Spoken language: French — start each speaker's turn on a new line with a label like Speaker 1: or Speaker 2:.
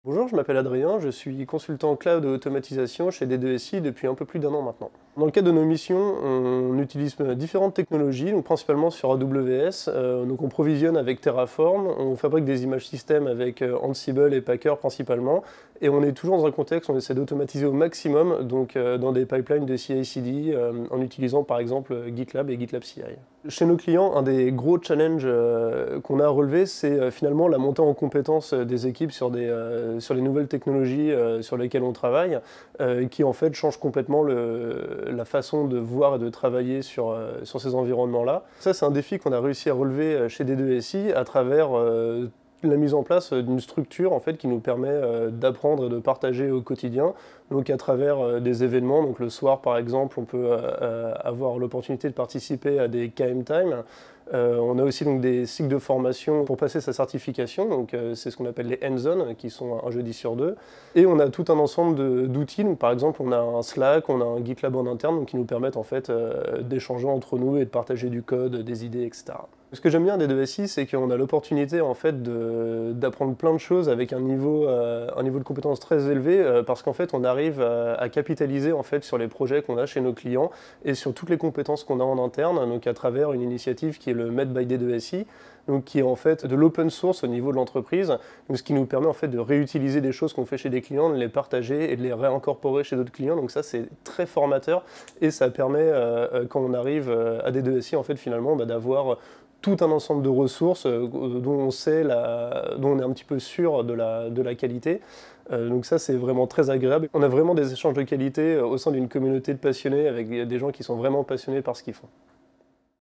Speaker 1: Bonjour, je m'appelle Adrien, je suis consultant cloud et automatisation chez D2SI depuis un peu plus d'1 an maintenant. Dans le cadre de nos missions, on utilise différentes technologies, donc principalement sur AWS. Donc on provisionne avec Terraform, on fabrique des images système avec Ansible et Packer principalement, et on est toujours dans un contexte où on essaie d'automatiser au maximum, donc dans des pipelines de CI/CD, en utilisant par exemple GitLab et GitLab CI. Chez nos clients, un des gros challenges qu'on a à relever, c'est finalement la montée en compétences des équipes sur les nouvelles technologies sur lesquelles on travaille, qui en fait changent complètement la façon de voir et de travailler sur ces environnements-là. Ça, c'est un défi qu'on a réussi à relever chez D2SI à travers la mise en place d'une structure en fait, qui nous permet d'apprendre et de partager au quotidien, donc à travers des événements. Donc le soir par exemple, on peut avoir l'opportunité de participer à des KM Time. On a aussi donc, des cycles de formation pour passer sa certification, donc c'est ce qu'on appelle les hands-on, qui sont un jeudi sur deux. Et on a tout un ensemble d'outils, donc par exemple on a un Slack, on a un GitLab en interne, donc, qui nous permettent en fait d'échanger entre nous et de partager du code, des idées, etc. Ce que j'aime bien des D2SI, c'est qu'on a l'opportunité en fait d'apprendre plein de choses avec un niveau de compétence très élevé, parce qu'en fait on arrive à capitaliser en fait sur les projets qu'on a chez nos clients et sur toutes les compétences qu'on a en interne, donc à travers une initiative qui est le Made by D2SI, donc qui est en fait de l'open source au niveau de l'entreprise, ce qui nous permet en fait de réutiliser des choses qu'on fait chez des clients, de les partager et de les réincorporer chez d'autres clients. Donc ça c'est très formateur et ça permet quand on arrive à D2SI en fait finalement d'avoir tout un ensemble de ressources dont on est un petit peu sûr de la qualité. Donc ça c'est vraiment très agréable. On a vraiment des échanges de qualité au sein d'une communauté de passionnés avec des gens qui sont vraiment passionnés par ce qu'ils font.